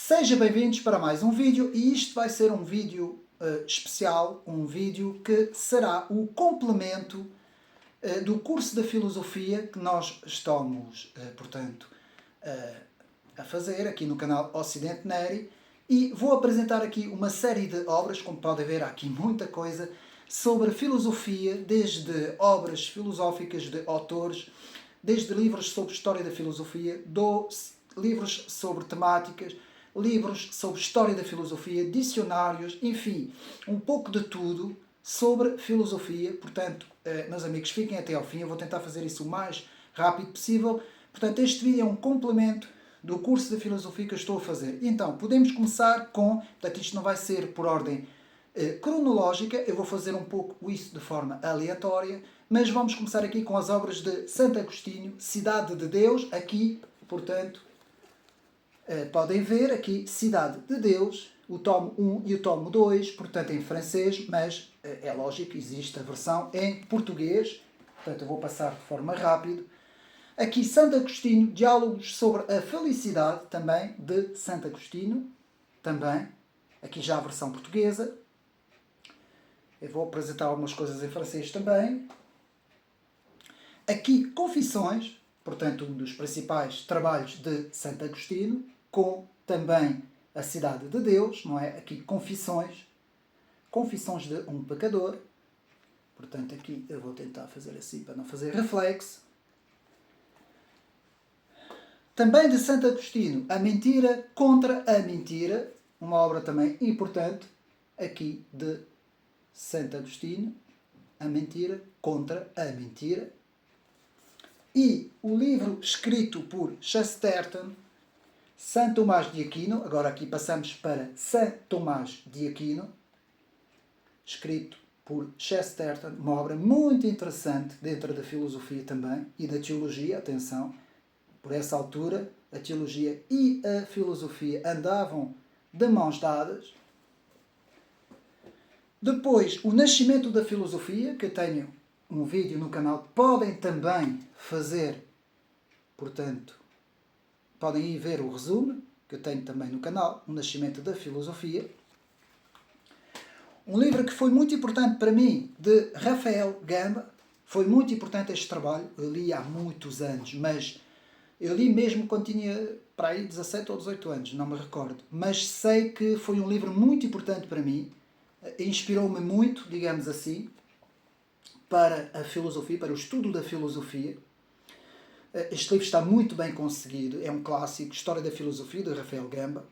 Sejam bem-vindos para mais um vídeo e isto vai ser um vídeo especial, um vídeo que será o complemento do curso da filosofia que nós estamos, a fazer aqui no canal Ocidente Neri e vou apresentar aqui uma série de obras, como podem ver há aqui muita coisa, sobre filosofia, desde obras filosóficas de autores, desde livros sobre história da filosofia, livros sobre temáticas, livros sobre história da filosofia, dicionários, enfim, um pouco de tudo sobre filosofia. Portanto, meus amigos, fiquem até ao fim, eu vou tentar fazer isso o mais rápido possível. Portanto, este vídeo é um complemento do curso de filosofia que eu estou a fazer. Então, podemos começar com, portanto, isto não vai ser por ordem cronológica, eu vou fazer um pouco isso de forma aleatória, mas vamos começar aqui com as obras de Santo Agostinho, Cidade de Deus, aqui, portanto, podem ver aqui, Cidade de Deus, o tomo 1 e o tomo 2, portanto em francês, mas é lógico, existe a versão em português, portanto eu vou passar de forma rápida. Aqui Santo Agostinho, Diálogos sobre a Felicidade, também, de Santo Agostinho, também, aqui já a versão portuguesa. Eu vou apresentar algumas coisas em francês também. Aqui Confissões, portanto um dos principais trabalhos de Santo Agostinho, com também a Cidade de Deus, não é? Aqui Confissões, Confissões de um Pecador. Portanto aqui eu vou tentar fazer assim para não fazer reflexo. Também de Santo Agostinho, A Mentira contra a Mentira, uma obra também importante, aqui de Santo Agostinho, A Mentira contra a Mentira. E o livro escrito por Chesterton, São Tomás de Aquino, agora aqui passamos para São Tomás de Aquino, escrito por Chesterton, uma obra muito interessante dentro da filosofia também e da teologia, atenção. Por essa altura, a teologia e a filosofia andavam de mãos dadas. Depois, o nascimento da filosofia, que eu tenho um vídeo no canal, podem também fazer, portanto, podem ir ver o resumo, que eu tenho também no canal, O Nascimento da Filosofia. Um livro que foi muito importante para mim, de Rafael Gamba, foi muito importante este trabalho, eu li há muitos anos, mas eu li mesmo quando tinha para aí 17 ou 18 anos, não me recordo. Mas sei que foi um livro muito importante para mim. Inspirou-me muito, digamos assim, para a filosofia, para o estudo da filosofia. Este livro está muito bem conseguido. É um clássico, História da Filosofia, de Rafael Gamba.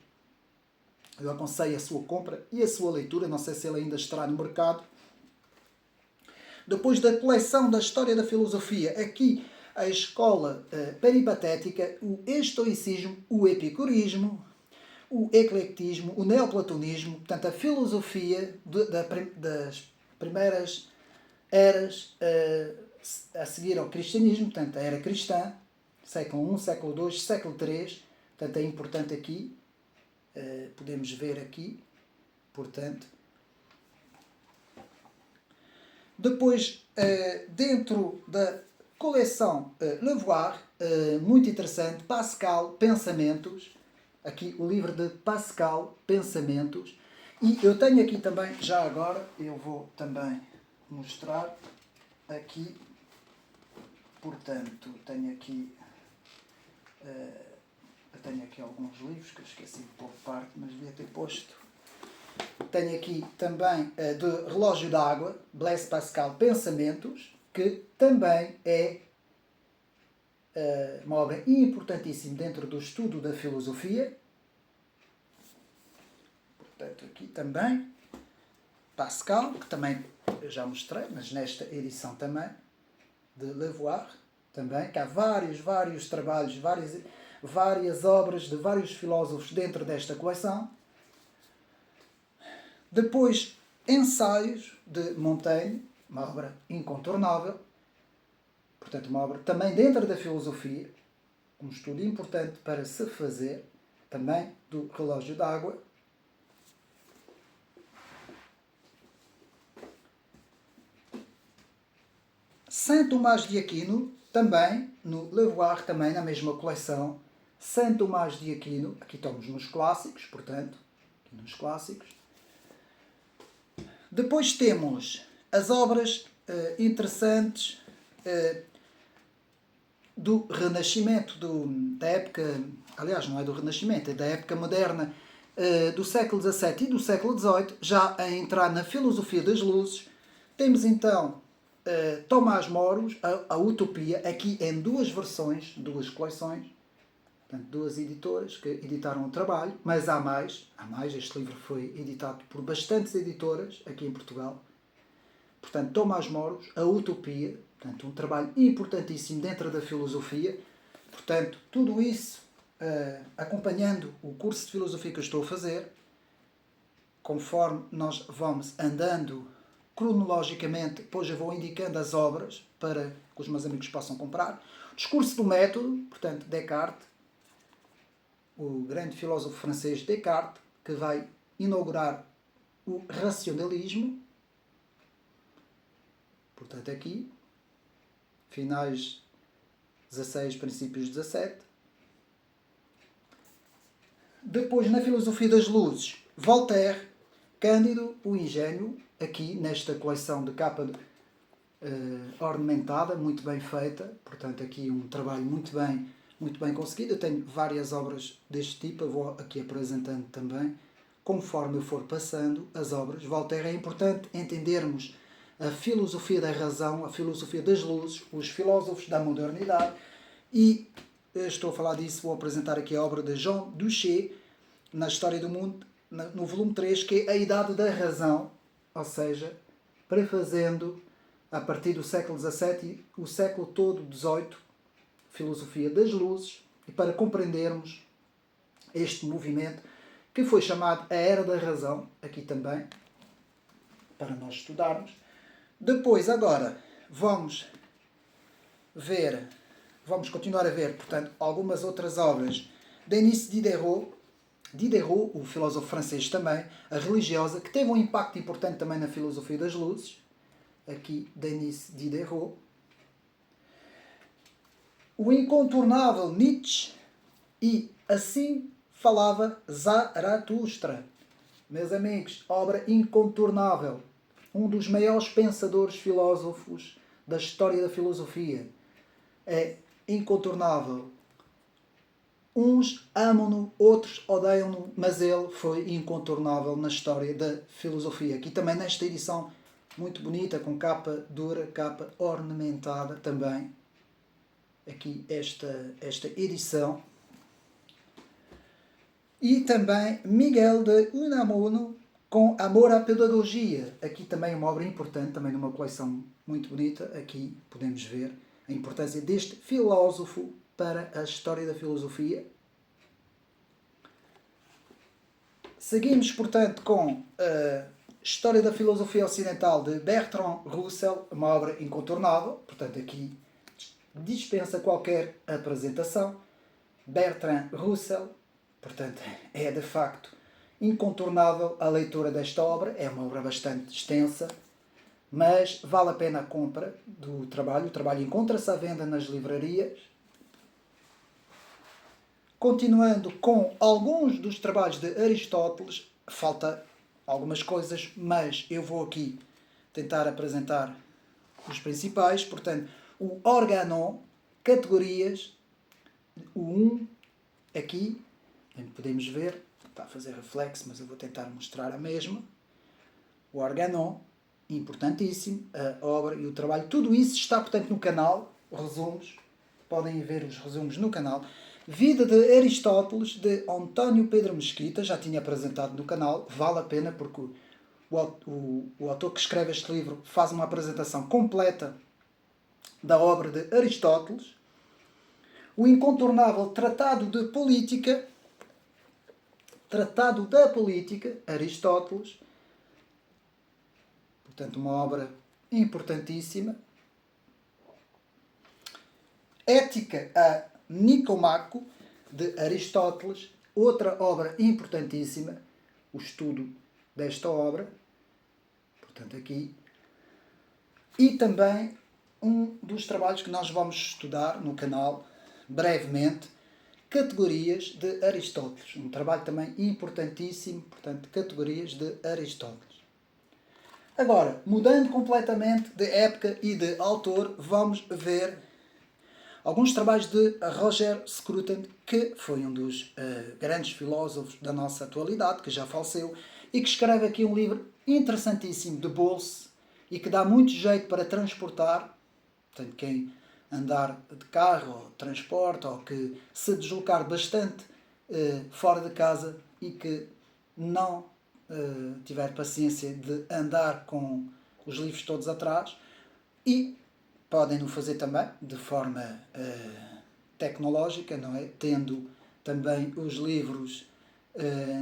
Eu aconselho a sua compra e a sua leitura. Não sei se ele ainda estará no mercado. Depois da coleção da História da Filosofia, aqui a escola peripatética, o estoicismo, o epicurismo, o eclectismo, o neoplatonismo, portanto a filosofia das primeiras eras a seguir ao cristianismo, portanto a era cristã, século I, século II, século III, portanto é importante aqui, podemos ver aqui, portanto. Depois, dentro da coleção Levoir, muito interessante, Pascal, Pensamentos, aqui o livro de Pascal, Pensamentos, e eu tenho aqui também, já agora, eu vou também mostrar aqui, portanto, tenho aqui alguns livros que eu esqueci de pôr parte, mas devia ter posto. Tenho aqui também de Relógio d'Água, Blaise Pascal, Pensamentos, que também é uma obra importantíssima dentro do estudo da filosofia. Portanto, aqui também Pascal, que também eu já mostrei, mas nesta edição também, de Levoir, também, que há vários trabalhos, várias obras de vários filósofos dentro desta coleção. Depois, Ensaios de Montaigne, uma obra incontornável, portanto uma obra também dentro da filosofia, um estudo importante para se fazer, também do Relógio d'Água. São Tomás de Aquino, também no Levoir, também na mesma coleção, Santo Tomás de Aquino, aqui estamos nos clássicos, portanto, aqui nos clássicos. Depois temos as obras interessantes do Renascimento, da época, aliás, não é do Renascimento, é da época moderna, do século XVII e do século XVIII, já a entrar na filosofia das luzes. Temos então Tomás Moros, a Utopia, aqui em duas versões, duas coleções, portanto, duas editoras que editaram o trabalho, mas há mais, este livro foi editado por bastantes editoras aqui em Portugal. Portanto, Tomás Moros, a Utopia, portanto, um trabalho importantíssimo dentro da filosofia. Portanto, tudo isso acompanhando o curso de filosofia que eu estou a fazer, conforme nós vamos andando cronologicamente, depois eu vou indicando as obras para que os meus amigos possam comprar. Discurso do método, portanto, Descartes, o grande filósofo francês Descartes, que vai inaugurar o racionalismo. Portanto, aqui, finais 16, princípios 17. Depois, na filosofia das luzes, Voltaire, Cândido, o Ingênuo, aqui nesta coleção de capa ornamentada, muito bem feita. Portanto, aqui um trabalho muito bem conseguido. Eu tenho várias obras deste tipo, eu vou aqui apresentando também, conforme eu for passando as obras. Voltaire, é importante entendermos a filosofia da razão, a filosofia das luzes, os filósofos da modernidade, e estou a falar disso, vou apresentar aqui a obra de Jean Duché, na História do Mundo, no volume 3, que é a Idade da Razão, ou seja, prefazendo, a partir do século XVII, o século todo XVIII, filosofia das luzes, e para compreendermos este movimento, que foi chamado a Era da Razão, aqui também, para nós estudarmos. Depois, agora, vamos continuar a ver, portanto, algumas outras obras. Denis Diderot, o filósofo francês também, a religiosa, que teve um impacto importante também na filosofia das luzes. Aqui, Denis Diderot. O incontornável Nietzsche e Assim Falava Zaratustra. Meus amigos, obra incontornável. Um dos maiores pensadores filósofos da história da filosofia. É incontornável. Uns amam-no, outros odeiam-no, mas ele foi incontornável na história da filosofia. Aqui também nesta edição muito bonita, com capa dura, capa ornamentada também. Aqui esta edição. E também Miguel de Unamuno, com Amor à Pedagogia. Aqui também uma obra importante, também numa coleção muito bonita. Aqui podemos ver a importância deste filósofo para a história da filosofia. Seguimos, portanto, com a História da Filosofia Ocidental de Bertrand Russell, uma obra incontornável. Portanto, aqui dispensa qualquer apresentação. Bertrand Russell, portanto, é de facto incontornável a leitura desta obra. É uma obra bastante extensa, mas vale a pena a compra do trabalho. O trabalho encontra-se à venda nas livrarias. Continuando com alguns dos trabalhos de Aristóteles, falta algumas coisas, mas eu vou aqui tentar apresentar os principais. Portanto, o Organon, categorias, o 1, aqui, podemos ver, está a fazer reflexo, mas eu vou tentar mostrar a mesma. O Organon, importantíssimo, a obra e o trabalho, tudo isso está, portanto, no canal, resumos, podem ver os resumos no canal. Vida de Aristóteles, de António Pedro Mesquita, já tinha apresentado no canal, vale a pena porque o autor que escreve este livro faz uma apresentação completa da obra de Aristóteles. O incontornável Tratado da Política, Aristóteles, portanto uma obra importantíssima. Ética a Nicomaco, de Aristóteles, outra obra importantíssima, o estudo desta obra, portanto aqui, e também um dos trabalhos que nós vamos estudar no canal, brevemente, Categorias de Aristóteles. Um trabalho também importantíssimo, portanto, Categorias de Aristóteles. Agora, mudando completamente de época e de autor, vamos ver alguns trabalhos de Roger Scruton, que foi um dos grandes filósofos da nossa atualidade, que já faleceu, e que escreve aqui um livro interessantíssimo de bolso e que dá muito jeito para transportar, portanto, quem andar de carro ou transporte ou que se deslocar bastante fora de casa e que não tiver paciência de andar com os livros todos atrás, e podem o fazer também de forma tecnológica, não é? Tendo também os livros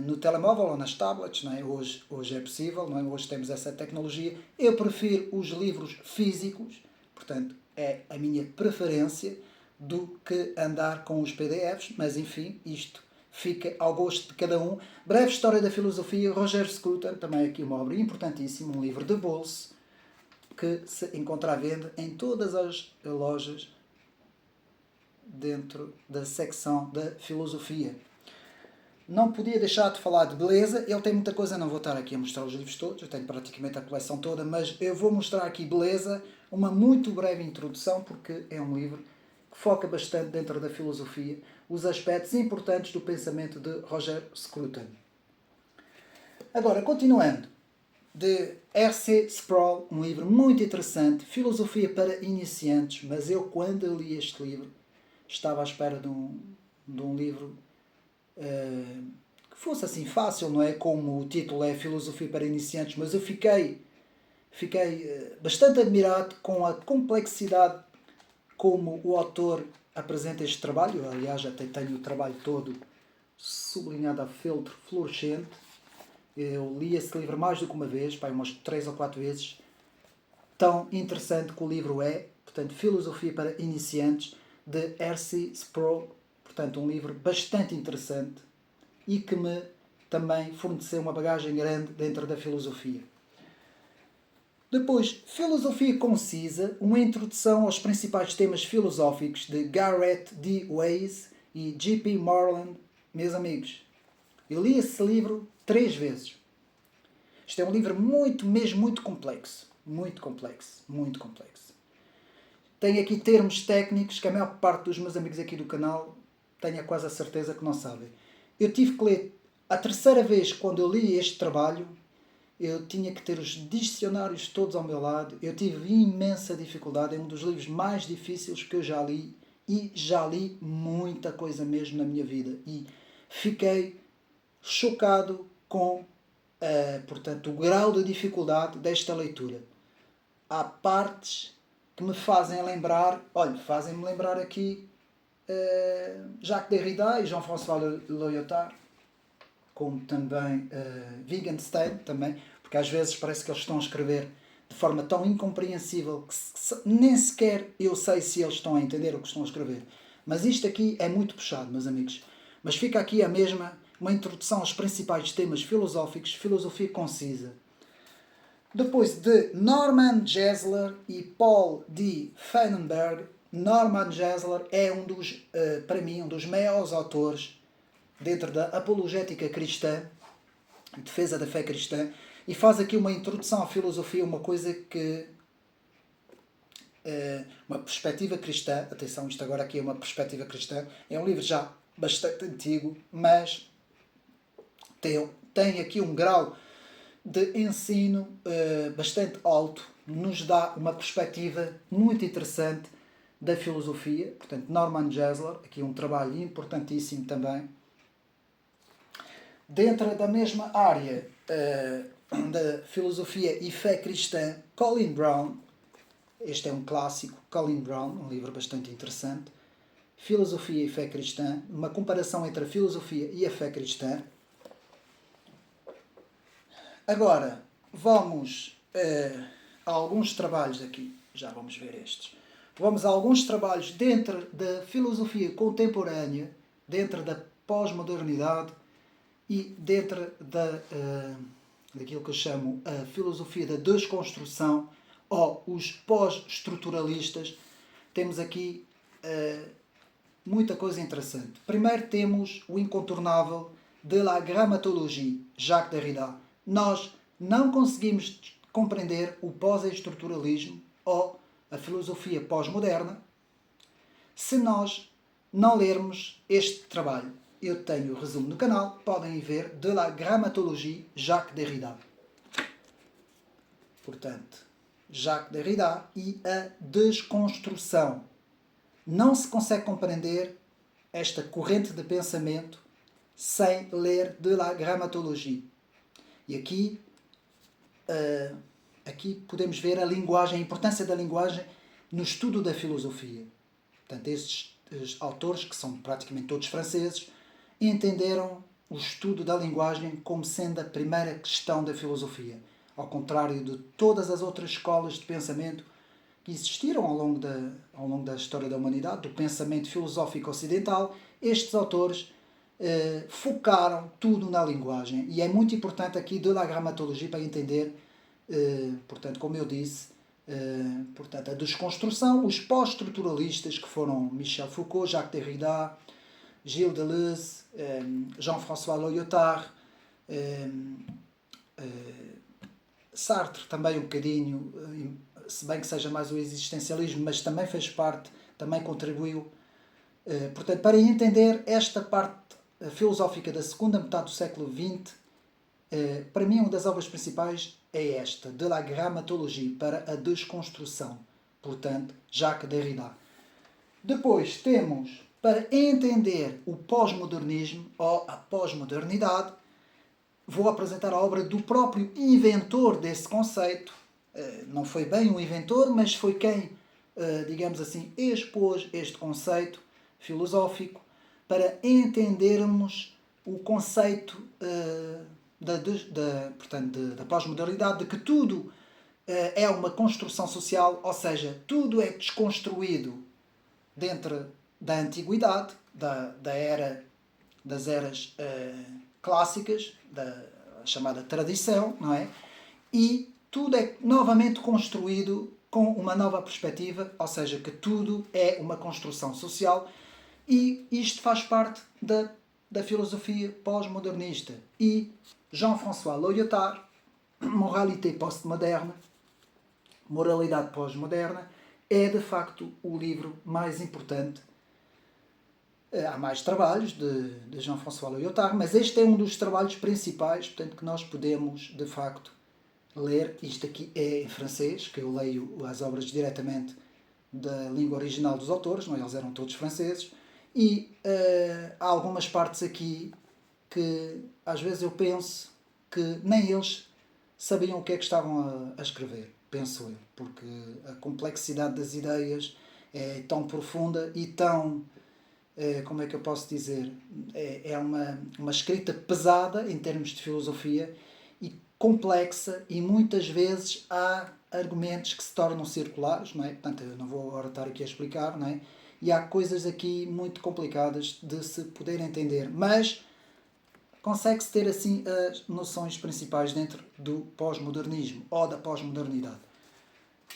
no telemóvel ou nas tablets, não é? Hoje é possível, não é? Hoje temos essa tecnologia. Eu prefiro os livros físicos, portanto, é a minha preferência do que andar com os PDFs, mas enfim, isto fica ao gosto de cada um. Breve História da Filosofia, Roger Scruton, também aqui uma obra importantíssima, um livro de bolso, que se encontra à venda em todas as lojas dentro da secção da filosofia. Não podia deixar de falar de beleza. Ele tem muita coisa, não vou estar aqui a mostrar os livros todos, eu tenho praticamente a coleção toda, mas eu vou mostrar aqui beleza, uma muito breve introdução, porque é um livro que foca bastante dentro da filosofia os aspectos importantes do pensamento de Roger Scruton. Agora, continuando, de R.C. Sproul, um livro muito interessante, Filosofia para Iniciantes, mas eu, quando eu li este livro, estava à espera de um livro que fosse assim fácil, não é? Como o título é Filosofia para Iniciantes, mas eu fiquei bastante admirado com a complexidade como o autor apresenta este trabalho. Eu, aliás, até tenho o trabalho todo sublinhado a feltro fluorescente. Eu li esse livro mais do que uma vez, umas 3 ou 4 vezes. Tão interessante que o livro é, portanto, Filosofia para Iniciantes, de R.C. Sproul. Portanto, um livro bastante interessante e que me também forneceu uma bagagem grande dentro da filosofia. Depois, Filosofia Concisa, uma introdução aos principais temas filosóficos, de Garrett D. Weiss e J.P. Moreland. Meus amigos, eu li esse livro 3 vezes. Isto é um livro muito complexo. Muito complexo. Muito complexo. Tem aqui termos técnicos que a maior parte dos meus amigos aqui do canal tenho quase a certeza que não sabem. Eu tive que ler a 3ª vez quando eu li este trabalho. Eu tinha que ter os dicionários todos ao meu lado. Eu tive imensa dificuldade. É um dos livros mais difíceis que eu já li. E já li muita coisa mesmo na minha vida. E fiquei chocado com portanto, o grau de dificuldade desta leitura. Há partes que me fazem lembrar... fazem-me lembrar aqui Jacques Derrida e Jean-François Lyotard, como também Wittgenstein, também, porque às vezes parece que eles estão a escrever de forma tão incompreensível que nem sequer eu sei se eles estão a entender o que estão a escrever. Mas isto aqui é muito puxado, meus amigos. Mas fica aqui uma introdução aos principais temas filosóficos, Filosofia Concisa. Depois de Norman Geisler e Paul D. Feinberg. Norman Geisler é para mim, um dos maiores autores dentro da apologética cristã, defesa da fé cristã, e faz aqui uma introdução à filosofia, uma coisa que... uma perspectiva cristã. Atenção, isto agora aqui é uma perspectiva cristã. É um livro já bastante antigo, mas tem aqui um grau de ensino bastante alto, nos dá uma perspectiva muito interessante da filosofia. Portanto, Norman Geisler, aqui um trabalho importantíssimo também. Dentro da mesma área da filosofia e fé cristã, Colin Brown. Este é um clássico, Colin Brown, um livro bastante interessante. Filosofia e fé cristã, uma comparação entre a filosofia e a fé cristã. Agora, vamos a alguns trabalhos aqui. Já vamos ver estes. Vamos a alguns trabalhos dentro da filosofia contemporânea, dentro da pós-modernidade e dentro daquilo que eu chamo a filosofia da desconstrução ou os pós-estruturalistas. Temos aqui muita coisa interessante. Primeiro temos o incontornável de la grammatologie, Jacques Derrida. Nós não conseguimos compreender o pós-estruturalismo ou a filosofia pós-moderna se nós não lermos este trabalho. Eu tenho o resumo no canal, podem ver, de la grammatologie, Jacques Derrida. Portanto, Jacques Derrida e a desconstrução. Não se consegue compreender esta corrente de pensamento sem ler de la grammatologie. E aqui podemos ver a linguagem, a importância da linguagem no estudo da filosofia. Portanto, estes autores, que são praticamente todos franceses, entenderam o estudo da linguagem como sendo a primeira questão da filosofia. Ao contrário de todas as outras escolas de pensamento que existiram ao longo da história da humanidade, do pensamento filosófico ocidental, estes autores focaram tudo na linguagem. E é muito importante aqui de la grammatologie para entender, portanto, como eu disse, portanto, a desconstrução, os pós-estruturalistas que foram Michel Foucault, Jacques Derrida, Gilles Deleuze, Jean-François Lyotard, Sartre também um bocadinho, se bem que seja mais o existencialismo, mas também fez parte, também contribuiu. Portanto, para entender esta parte filosófica da segunda metade do século XX, para mim uma das obras principais é esta, de la grammatologie, para a desconstrução. Portanto, Jacques Derrida. Depois temos, para entender o pós-modernismo ou a pós-modernidade, vou apresentar a obra do próprio inventor desse conceito. Não foi bem um inventor, mas foi quem, digamos assim, expôs este conceito filosófico para entendermos o conceito da pós-modernidade, de que tudo é uma construção social, ou seja, tudo é desconstruído dentro da antiguidade, das eras clássicas, da chamada tradição, não é? E tudo é novamente construído com uma nova perspectiva, ou seja, que tudo é uma construção social, e isto faz parte da filosofia pós-modernista. E Jean-François Lyotard, Moralité postmoderne, Moralidade pós-moderna, é de facto o livro mais importante. Há mais trabalhos de Jean-François Lyotard, mas este é um dos trabalhos principais, portanto, que nós podemos, de facto, ler. Isto aqui é em francês, que eu leio as obras diretamente da língua original dos autores, não, eles eram todos franceses, e há algumas partes aqui que, às vezes, eu penso que nem eles sabiam o que é que estavam a escrever, penso eu, porque a complexidade das ideias é tão profunda e tão... como é que eu posso dizer? É uma escrita pesada em termos de filosofia e complexa, e muitas vezes há argumentos que se tornam circulares, não é? Portanto, eu não vou agora estar aqui a explicar, não é? E há coisas aqui muito complicadas de se poder entender, mas consegue-se ter assim as noções principais dentro do pós-modernismo ou da pós-modernidade.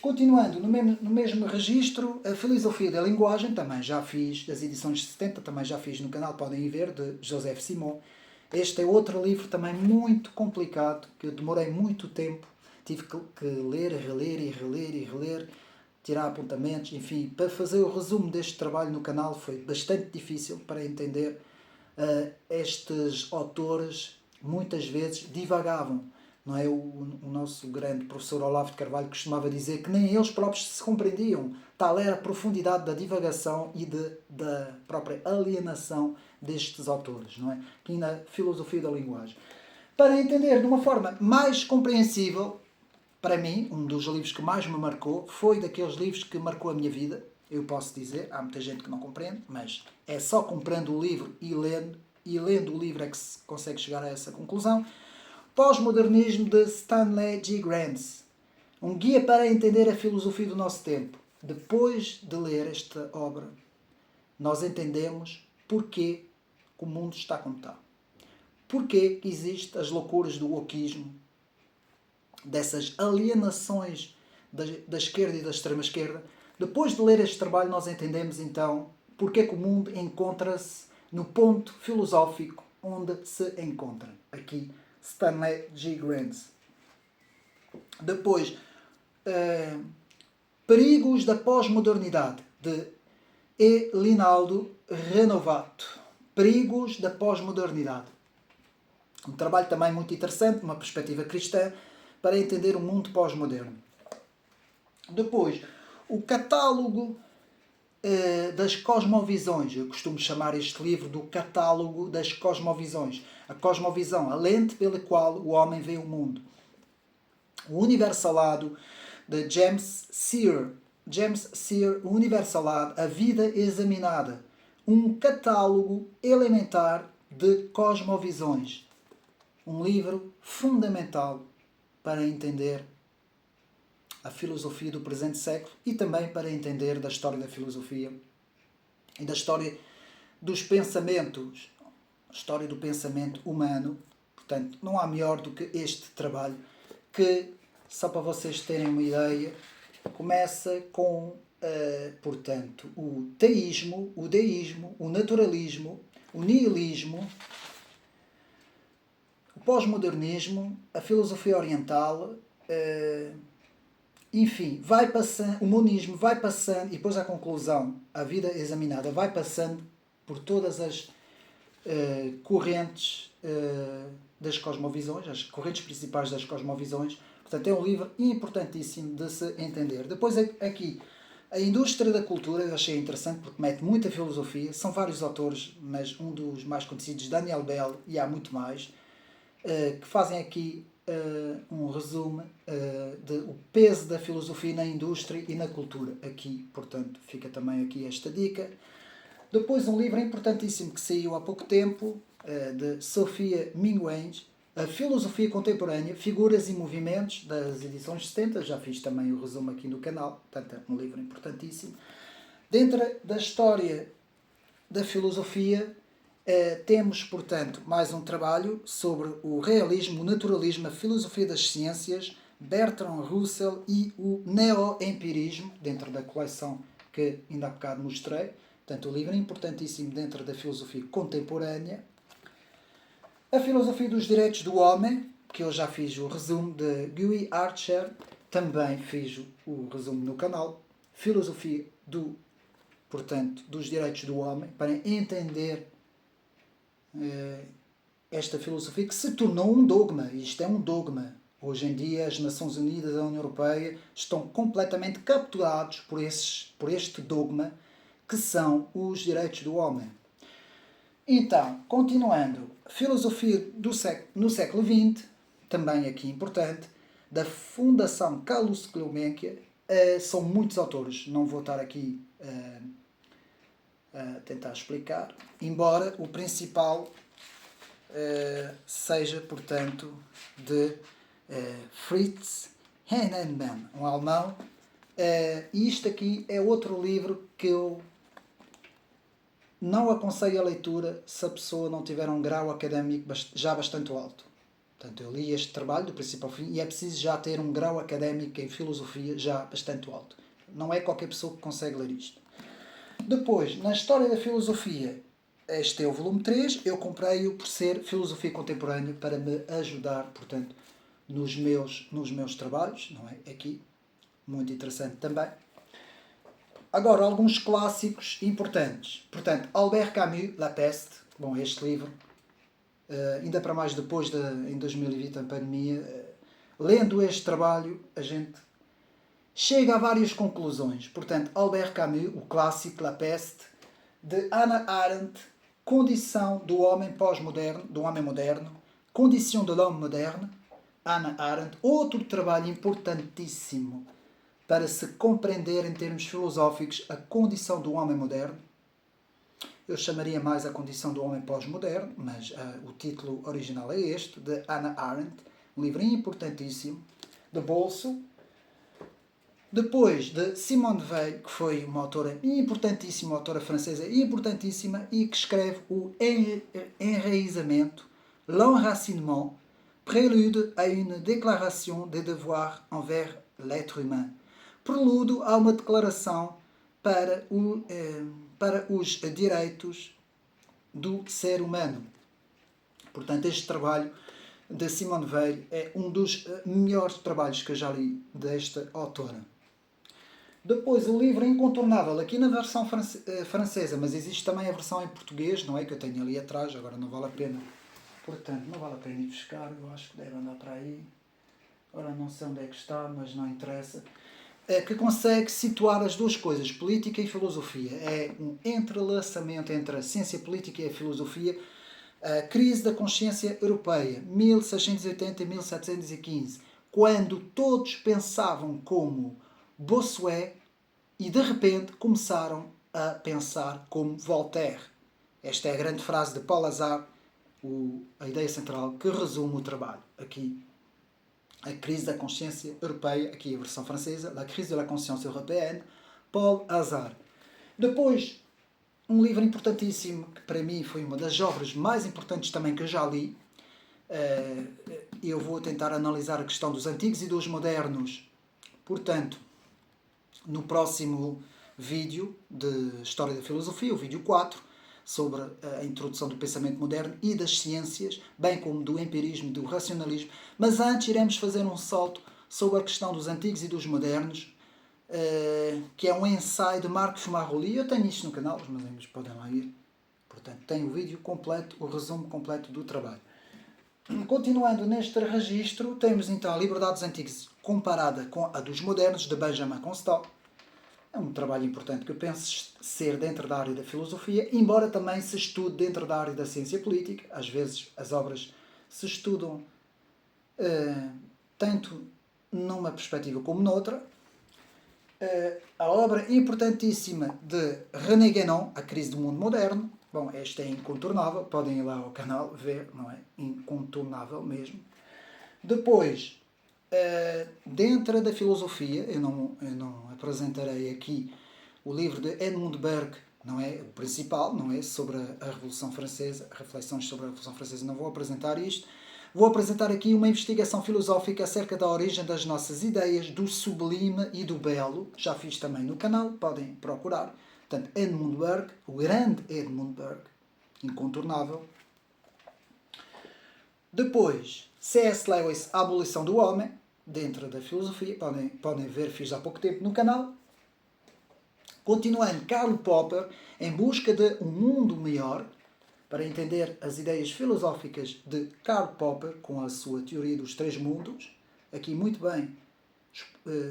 Continuando no mesmo registro, a filosofia da linguagem, também já fiz, das edições de 70, também já fiz no canal, podem ir ver, de Joseph Simon. Este é outro livro também muito complicado, que eu demorei muito tempo, tive que ler, reler, tirar apontamentos, enfim, para fazer o resumo deste trabalho no canal foi bastante difícil para entender. Estes autores muitas vezes divagavam. Não é? O nosso grande professor Olavo de Carvalho costumava dizer que nem eles próprios se compreendiam. Tal era a profundidade da divagação e da própria alienação destes autores, não é? Aqui na filosofia da linguagem. Para entender de uma forma mais compreensível, para mim, um dos livros que mais me marcou foi daqueles livros que marcou a minha vida. Eu posso dizer, há muita gente que não compreende, mas é só comprando o livro e lendo o livro é que se consegue chegar a essa conclusão. Pós-modernismo de Stanley G. Gramsci. Um guia para entender a filosofia do nosso tempo. Depois de ler esta obra, nós entendemos porquê o mundo está como está. Porquê que existem as loucuras do wokismo, dessas alienações da esquerda e da extrema-esquerda. Depois de ler este trabalho, nós entendemos então porque é que o mundo encontra-se no ponto filosófico onde se encontra. Aqui, Stanley G. Grant. Depois, Perigos da Pós-Modernidade, de E. Linaldo Renovato. Perigos da Pós-Modernidade. Um trabalho também muito interessante, uma perspectiva cristã, para entender o mundo pós-moderno. Depois, o Catálogo das Cosmovisões. Eu costumo chamar este livro do Catálogo das Cosmovisões. A cosmovisão, a lente pela qual o homem vê o mundo. O Universalado, de James Sear. James Sear, o Universalado, a Vida Examinada. Um catálogo elementar de cosmovisões. Um livro fundamental para entender a filosofia do presente século e também para entender da história da filosofia e da história dos pensamentos, a história do pensamento humano. Portanto, não há melhor do que este trabalho que, só para vocês terem uma ideia, começa com, portanto, o teísmo, o deísmo, o naturalismo, o nihilismo, o pós-modernismo, a filosofia oriental, enfim, vai passando, o monismo vai passando, e depois a conclusão, a vida examinada, vai passando por todas as correntes das cosmovisões, as correntes principais das cosmovisões. Portanto, é um livro importantíssimo de se entender. Depois, aqui, a indústria da cultura, eu achei interessante porque mete muita filosofia. São vários autores, mas um dos mais conhecidos, Daniel Bell, e há muito mais, que fazem aqui um resumo do peso da filosofia na indústria e na cultura. Aqui, portanto, fica também aqui esta dica. Depois, um livro importantíssimo que saiu há pouco tempo, de Sofia Minguens, A Filosofia Contemporânea, Figuras e Movimentos, das edições 70. Já fiz também o resumo aqui no canal, portanto é um livro importantíssimo. Dentro da história da filosofia, temos, portanto, mais um trabalho sobre o realismo, o naturalismo, a filosofia das ciências, Bertrand Russell e o neo-empirismo, dentro da coleção que ainda há bocado mostrei. Portanto, o livro é importantíssimo dentro da filosofia contemporânea. A filosofia dos direitos do homem, que eu já fiz o resumo, de Guy Archer, também fiz o resumo no canal. Filosofia dos direitos do homem, para entender esta filosofia que se tornou um dogma. Isto é um dogma. Hoje em dia, as Nações Unidas e a União Europeia estão completamente capturados por este dogma, que são os direitos do homem. Então, continuando, filosofia no século XX, também aqui importante, da Fundação Carlos Gulbenkian. São muitos autores, não vou estar aqui a tentar explicar, embora o principal seja, portanto, de Fritz Heinemann, um alemão. E isto aqui é outro livro que eu não aconselho a leitura se a pessoa não tiver um grau académico já bastante alto. Portanto, eu li este trabalho do princípio ao fim e é preciso já ter um grau académico em filosofia já bastante alto. Não é qualquer pessoa que consegue ler isto. Depois, na História da Filosofia, este é o volume 3, eu comprei-o por ser filosofia contemporânea para me ajudar, portanto, nos meus trabalhos, não é? Aqui, muito interessante também. Agora, alguns clássicos importantes. Portanto, Albert Camus, La Peste. Bom, este livro, ainda para mais depois em 2020, a pandemia, lendo este trabalho, a gente chega a várias conclusões. Portanto, Albert Camus, o clássico La Peste, de Hannah Arendt, Condição do Homem Pós-Moderno, do Homem Moderno, Condition de l'Homme Moderne, Hannah Arendt, outro trabalho importantíssimo para se compreender em termos filosóficos a condição do homem moderno. Eu chamaria mais a condição do homem pós-moderno, mas o título original é este, de Hannah Arendt, um livro importantíssimo, de bolso. Depois de Simone de Weil, que foi uma autora importantíssima, uma autora francesa importantíssima, e que escreve o Enraizamento, l'enracinement, prélude à une déclaration des devoirs envers l'être humain. Preludo a uma declaração para para os direitos do ser humano. Portanto, este trabalho de Simone Weil é um dos melhores trabalhos que eu já li desta autora. Depois, o livro incontornável, aqui na versão francesa, mas existe também a versão em português, não é? Que eu tenho ali atrás, agora não vale a pena. Portanto, não vale a pena ir buscar, eu acho que deve andar para aí. Ora, não sei onde é que está, mas não interessa. Que consegue situar as duas coisas, política e filosofia. É um entrelaçamento entre a ciência política e a filosofia. A crise da consciência europeia, 1680 e 1715, quando todos pensavam como Bossuet e de repente começaram a pensar como Voltaire. Esta é a grande frase de Paul Hazard, a ideia central que resume o trabalho. Aqui, a crise da consciência europeia, aqui a versão francesa, La crise de la conscience européenne, Paul Hazard. Depois, um livro importantíssimo, que para mim foi uma das obras mais importantes também que eu já li. Eu vou tentar analisar a questão dos antigos e dos modernos. Portanto, no próximo vídeo de História da Filosofia, o vídeo 4, sobre a introdução do pensamento moderno e das ciências, bem como do empirismo e do racionalismo. Mas antes iremos fazer um salto sobre a questão dos antigos e dos modernos, que é um ensaio de Marcos Marroli. Eu tenho isto no canal, os meus amigos podem lá ir. Portanto, tem o vídeo completo, o resumo completo do trabalho. Continuando neste registro, temos então a Liberdade dos Antigos comparada com a dos Modernos, de Benjamin Constant. É um trabalho importante que eu penso ser dentro da área da filosofia, embora também se estude dentro da área da ciência política. Às vezes as obras se estudam tanto numa perspectiva como noutra. A obra importantíssima de René Guénon, A Crise do Mundo Moderno. Bom, esta é incontornável, podem ir lá ao canal ver, não é? Incontornável mesmo. Depois, dentro da filosofia, eu não apresentarei aqui o livro de Edmund Burke, não é o principal, não é? Sobre a Revolução Francesa, reflexões sobre a Revolução Francesa, não vou apresentar isto. Vou apresentar aqui uma investigação filosófica acerca da origem das nossas ideias, do sublime e do belo. Já fiz também no canal, podem procurar. Portanto, Edmund Burke, o grande Edmund Burke, incontornável. Depois, C.S. Lewis, A Abolição do Homem, dentro da filosofia, podem ver, fiz há pouco tempo no canal. Continuando, Karl Popper, Em Busca de um Mundo Melhor, para entender as ideias filosóficas de Karl Popper, com a sua teoria dos três mundos. Aqui, muito bem,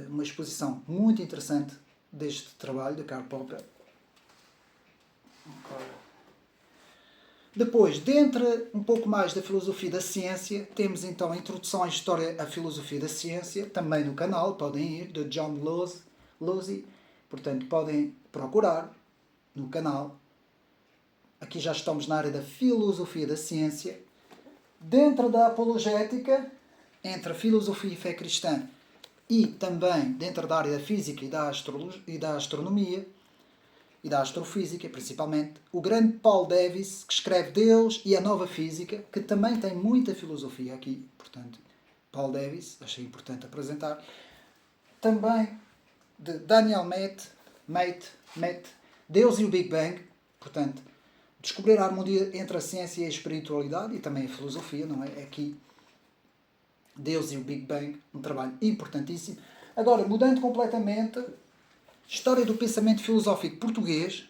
uma exposição muito interessante deste trabalho de Karl Popper. Depois, dentro um pouco mais da filosofia da ciência, temos então a introdução à história à filosofia da ciência, também no canal, podem ir, de John Losey. Portanto, podem procurar no canal. Aqui já estamos na área da filosofia da ciência. Dentro da apologética, entre a filosofia e fé cristã, e também dentro da área da física e da astronomia, e da astrofísica, principalmente, o grande Paul Davies, que escreve Deus e a Nova Física, que também tem muita filosofia aqui. Portanto, Paul Davies, achei importante apresentar. Também de Daniel Mate, Deus e o Big Bang. Portanto, descobrir a harmonia entre a ciência e a espiritualidade e também a filosofia, não é? Aqui, Deus e o Big Bang, um trabalho importantíssimo. Agora, mudando completamente, História do Pensamento Filosófico Português.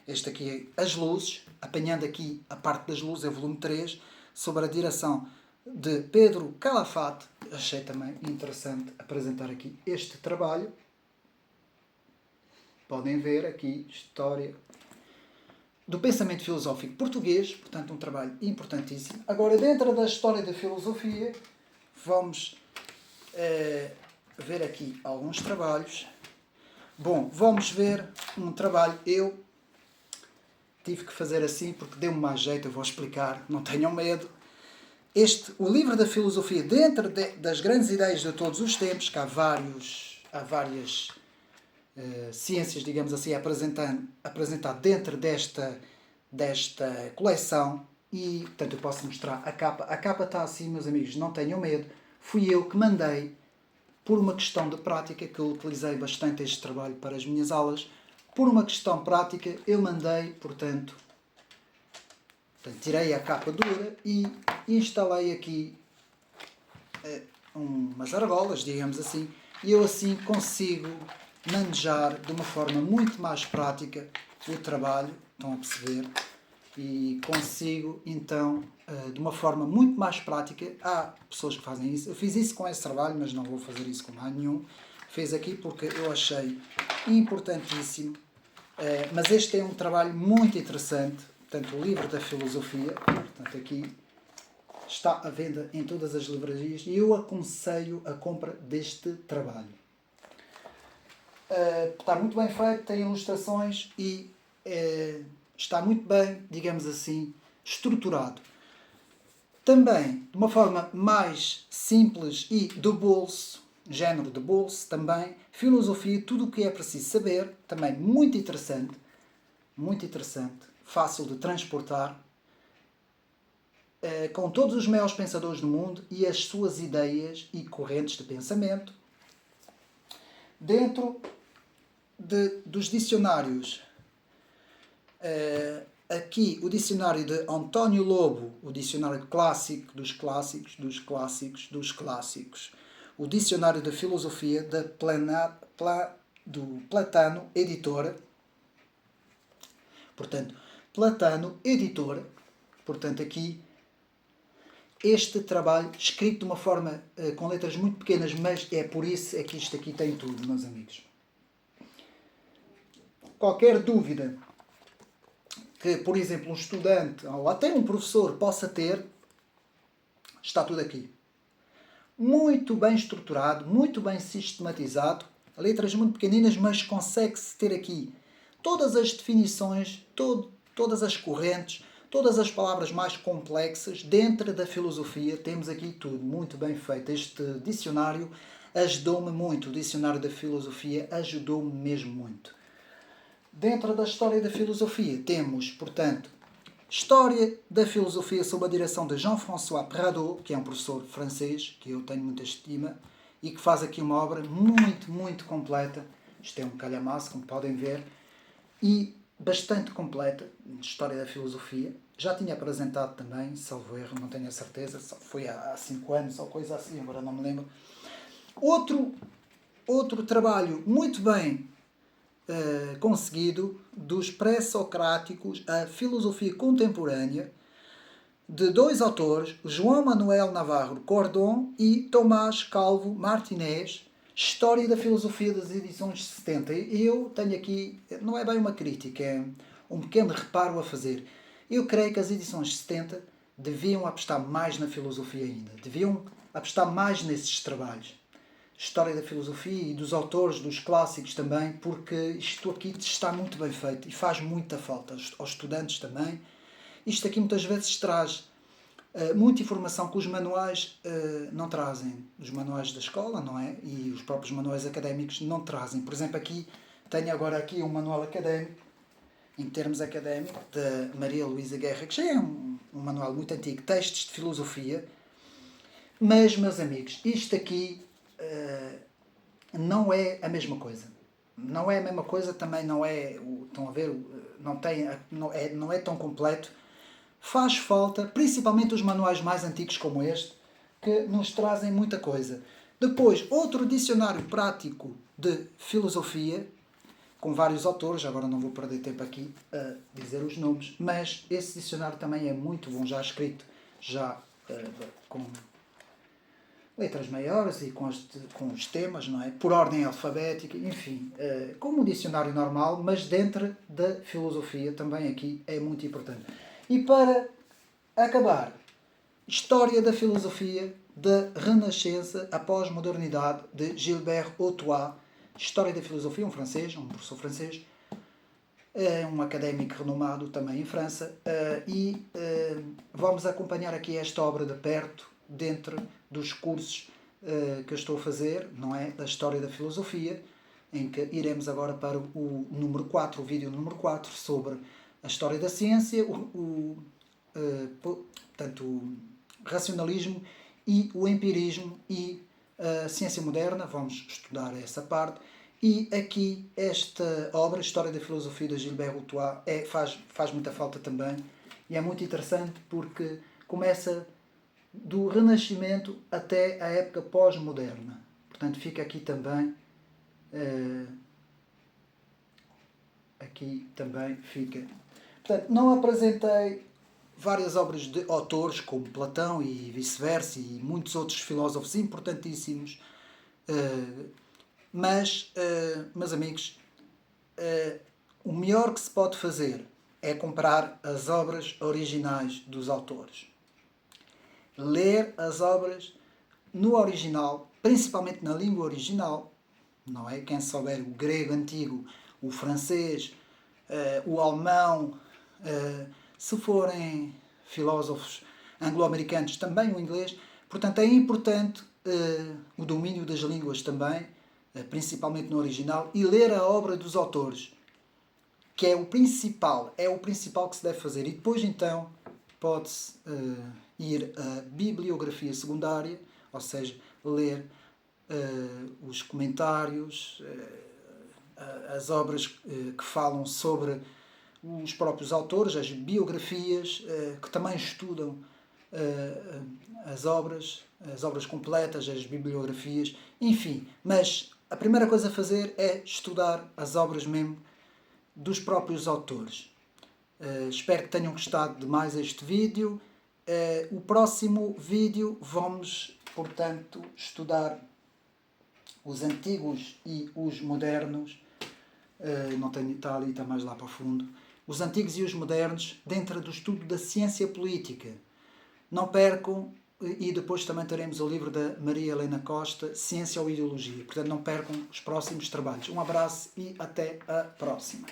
Este aqui é As Luzes, apanhando aqui a parte das luzes, é o volume 3, sobre a direção de Pedro Calafate. Achei também interessante apresentar aqui este trabalho. Podem ver aqui, História do Pensamento Filosófico Português, portanto um trabalho importantíssimo. Agora, dentro da História da Filosofia, vamos ver aqui alguns trabalhos. Bom, vamos ver um trabalho. Eu tive que fazer assim porque deu-me mais jeito, eu vou explicar, não tenham medo. O livro da filosofia, dentro das grandes ideias de todos os tempos, que há várias ciências, digamos assim, apresentado dentro desta coleção. E, portanto, eu posso mostrar a capa. A capa está assim, meus amigos, não tenham medo. Fui eu que mandei, por uma questão de prática, que eu utilizei bastante este trabalho para as minhas aulas, por uma questão prática, eu mandei, portanto, tirei a capa dura e instalei aqui umas argolas, digamos assim, e eu assim consigo manejar de uma forma muito mais prática o trabalho, estão a perceber? E consigo, então, de uma forma muito mais prática, há pessoas que fazem isso, eu fiz isso com esse trabalho, mas não vou fazer isso com mais nenhum, fiz aqui porque eu achei importantíssimo, mas este é um trabalho muito interessante, portanto, o livro da filosofia, portanto, aqui está à venda em todas as livrarias e eu aconselho a compra deste trabalho. Está muito bem feito, tem ilustrações e está muito bem, digamos assim, estruturado. Também, de uma forma mais simples e do bolso, género de bolso também, filosofia, tudo o que é preciso saber, também muito interessante, fácil de transportar, com todos os maiores pensadores do mundo e as suas ideias e correntes de pensamento. Dentro dos dicionários, aqui o dicionário de António Lobo, o dicionário clássico dos clássicos, o dicionário de filosofia do Platano, editora, portanto, Platano, editora, portanto, aqui este trabalho escrito de uma forma com letras muito pequenas, mas é por isso é que isto aqui tem tudo, meus amigos. Qualquer dúvida que, por exemplo, um estudante ou até um professor possa ter, está tudo aqui. Muito bem estruturado, muito bem sistematizado, letras muito pequeninas, mas consegue-se ter aqui todas as definições, todas as correntes, todas as palavras mais complexas dentro da filosofia. Temos aqui tudo muito bem feito. Este dicionário ajudou-me muito, o dicionário da filosofia ajudou-me mesmo muito. Dentro da história da filosofia temos, portanto, História da Filosofia sob a direção de Jean-François Perrault, que é um professor francês, que eu tenho muita estima, e que faz aqui uma obra muito, muito completa. Isto é um calhamaço, como podem ver, e bastante completa, História da Filosofia. Já tinha apresentado também, salvo erro, não tenho a certeza, foi há 5 anos ou coisa assim, agora não me lembro. Outro trabalho muito bem conseguido dos pré-socráticos, a filosofia contemporânea, de 2 autores, João Manuel Navarro Cordon e Tomás Calvo Martinez, História da Filosofia das edições 70. Eu tenho aqui, não é bem uma crítica, é um pequeno reparo a fazer. Eu creio que as edições 70 deviam apostar mais na filosofia ainda, deviam apostar mais nesses trabalhos. História da filosofia e dos autores, dos clássicos também, porque isto aqui está muito bem feito e faz muita falta aos estudantes também. Isto aqui muitas vezes traz muita informação que os manuais não trazem. Os manuais da escola, não é? E os próprios manuais académicos não trazem. Por exemplo, aqui tenho agora aqui um manual académico, em termos académicos, de Maria Luísa Guerra, que já é um manual muito antigo, textos de filosofia. Mas, meus amigos, isto aqui não é a mesma coisa. Não é a mesma coisa, também não é, estão a ver, não é tão completo. Faz falta, principalmente os manuais mais antigos como este, que nos trazem muita coisa. Depois, outro dicionário prático de filosofia, com vários autores, agora não vou perder tempo aqui a dizer os nomes, mas esse dicionário também é muito bom, já escrito, já com letras maiores e com os temas, não é? Por ordem alfabética, enfim, como um dicionário normal, mas dentro da filosofia também aqui é muito importante. E para acabar, História da Filosofia da Renascença após Modernidade, de Gilbert Hautois. História da Filosofia, um professor francês, um académico renomado também em França, e vamos acompanhar aqui esta obra de perto, dentro dos cursos que eu estou a fazer, não é? Da História da Filosofia, em que iremos agora para o número 4, o vídeo número 4, sobre a história da ciência, portanto, o racionalismo e o empirismo e a ciência moderna. Vamos estudar essa parte E aqui esta obra, História da Filosofia de Gilbert Routois, faz muita falta também. E é muito interessante porque começa do Renascimento até a época pós-moderna. Portanto, fica aqui também... aqui também fica. Portanto, não apresentei várias obras de autores como Platão e vice-versa e muitos outros filósofos importantíssimos, mas, meus amigos, o melhor que se pode fazer é comprar as obras originais dos autores. Ler as obras no original, principalmente na língua original, não é? Quem souber o grego antigo, o francês, o alemão, se forem filósofos anglo-americanos, também o inglês. Portanto, é importante o domínio das línguas também, principalmente no original, e ler a obra dos autores, que é o principal que se deve fazer. E depois, então, pode-se ir à bibliografia secundária, ou seja, ler os comentários, as obras que falam sobre os próprios autores, as biografias, que também estudam as obras completas, as bibliografias, enfim. Mas a primeira coisa a fazer é estudar as obras mesmo dos próprios autores. Espero que tenham gostado de mais este vídeo. O próximo vídeo vamos, portanto, estudar os antigos e os modernos. Não tenho, está ali, está mais lá para o fundo. Os antigos e os modernos dentro do estudo da ciência política. Não percam, e depois também teremos o livro da Maria Helena Costa, Ciência ou Ideologia. Portanto, não percam os próximos trabalhos. Um abraço e até a próxima.